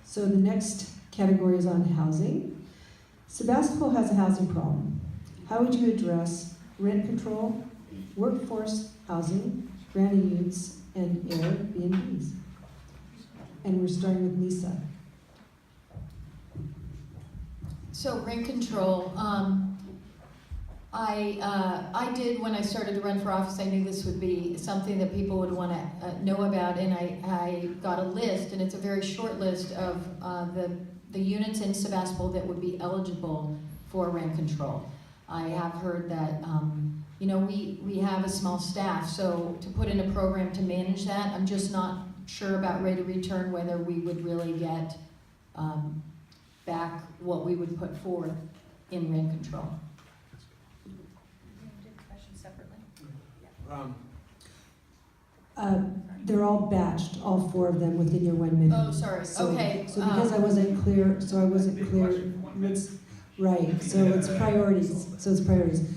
So the next category is on housing. Sebastopol has a housing problem. How would you address rent control, workforce housing, granny units, and Airbnbs? And we're starting with Lisa. So rent control, I did, when I started to run for office, I knew this would be something that people would want to know about, and I got a list, and it's a very short list of the units in Sebastopol that would be eligible for rent control. I have heard that, we have a small staff, so to put in a program to manage that, I'm just not sure about rate of return, whether we would really get back what we would put forth in rent control. They're all batched, all four of them within your 1 minute. Oh, sorry. Okay. So because I wasn't clear, right, so it's priorities.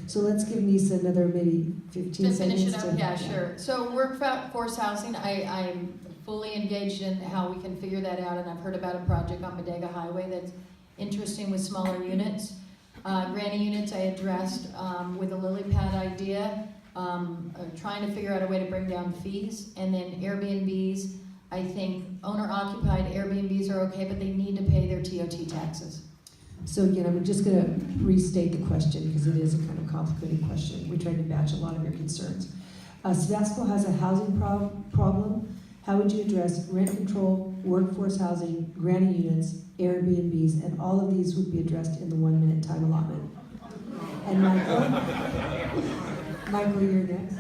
So let's give Nisa another maybe 15 To seconds. finish it up, yeah, sure. So workforce housing, I'm fully engaged in how we can figure that out, and I've heard about a project on Bodega Highway that's interesting with smaller units. Granny units I addressed with a lily pad idea, trying to figure out a way to bring down fees. And then Airbnbs, I think owner-occupied Airbnbs are okay, but they need to pay their TOT taxes. So again, I'm just going to restate the question because it is a kind of complicated question. We tried to batch a lot of your concerns. Sebastopol has a housing problem. How would you address rent control, workforce housing, granny units, Airbnbs, and all of these would be addressed in the 1 minute time allotment? And Michael, you're next.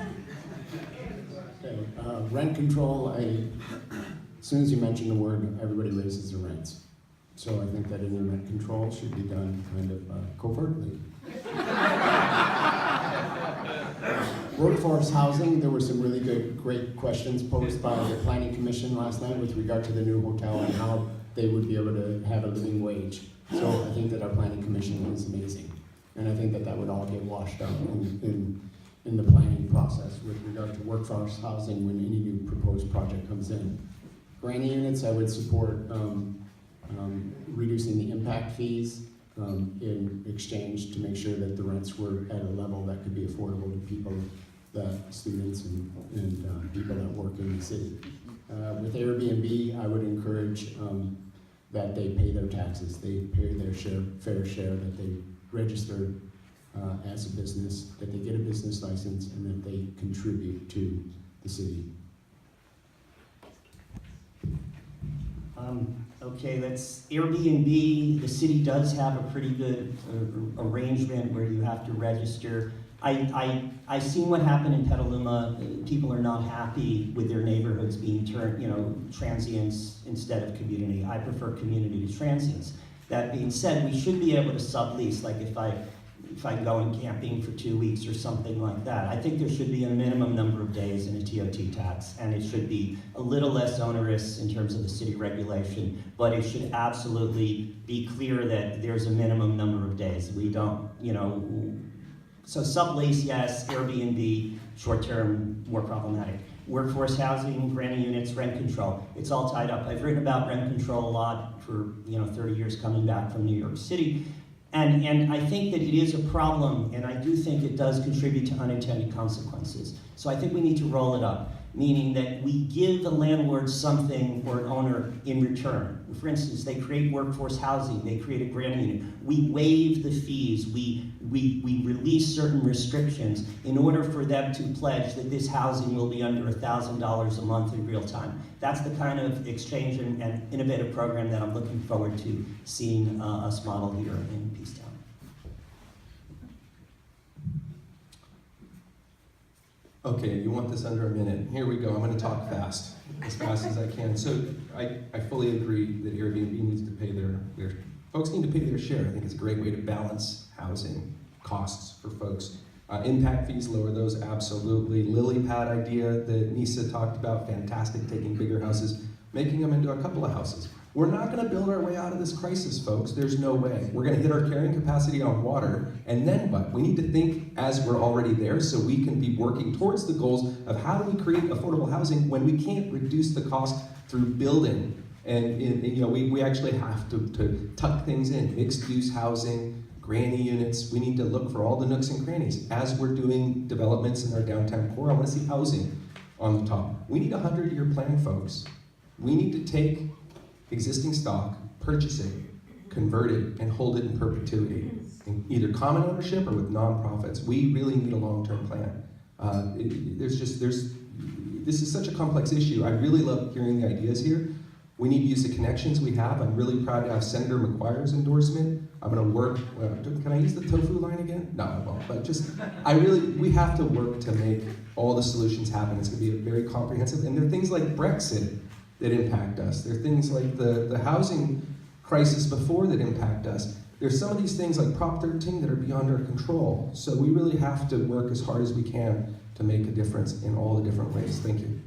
Okay, rent control, as soon as you mention the word, everybody raises their rents. So I think that any rent control should be done kind of covertly. Workforce housing, there were some really great questions posed by the Planning Commission last night with regard to the new hotel and how they would be able to have a living wage. So I think that our Planning Commission is amazing. And I think that that would all get washed out in the planning process with regard to workforce housing when any new proposed project comes in. Granny units, I would support reducing the impact fees in exchange to make sure that the rents were at a level that could be affordable to people, students and people that work in the city. With Airbnb, I would encourage that they pay their taxes, they pay their fair share, that they register as a business, that they get a business license, and that they contribute to the city. Okay, that's Airbnb. The city does have a pretty good arrangement where you have to register. I seen what happened in Petaluma. People are not happy with their neighborhoods being turned, transients instead of community. I prefer community to transients. That being said, we should be able to sublease, like if I go in camping for 2 weeks or something like that. I think there should be a minimum number of days in a TOT tax, and it should be a little less onerous in terms of the city regulation, but it should absolutely be clear that there's a minimum number of days. We don't, so sublease, yes, Airbnb, short-term, more problematic. Workforce housing, granny units, rent control, it's all tied up. I've written about rent control a lot for 30 years coming back from New York City. And I think that it is a problem, and I do think it does contribute to unintended consequences. So I think we need to roll it up, meaning that we give the landlord something or an owner in return. For instance, they create workforce housing, they create a granny unit. We waive the fees, we release certain restrictions in order for them to pledge that this housing will be under $1,000 a month in real time. That's the kind of exchange and innovative program that I'm looking forward to seeing us model here in Peacetown. Okay, you want this under a minute. Here we go. I'm going to talk fast, as fast as I can. So I fully agree that Airbnb needs to pay their folks need to pay their share. I think it's a great way to balance housing costs for folks. Impact fees, lower those, absolutely. Lily pad idea that Nisa talked about, fantastic, taking bigger houses, making them into a couple of houses. We're not going to build our way out of this crisis, folks. There's no way. We're going to hit our carrying capacity on water, and then what? We need to think as we're already there so we can be working towards the goals of how do we create affordable housing when we can't reduce the cost through building And you know, we actually have to tuck things in, mixed-use housing, granny units. We need to look for all the nooks and crannies. As we're doing developments in our downtown core, I want to see housing on the top. We need a 100-year plan, folks. We need to take existing stock, purchase it, convert it, and hold it in perpetuity, in either common ownership or with nonprofits. We really need a long-term plan. This is such a complex issue. I really love hearing the ideas here. We need to use the connections we have. I'm really proud to have Senator McGuire's endorsement. I'm going to work. Can I use the tofu line again? No, I won't. But we have to work to make all the solutions happen. It's going to be very comprehensive. And there are things like Brexit that impact us. There are things like the housing crisis before that impact us. There's some of these things like Prop 13 that are beyond our control. So we really have to work as hard as we can to make a difference in all the different ways. Thank you.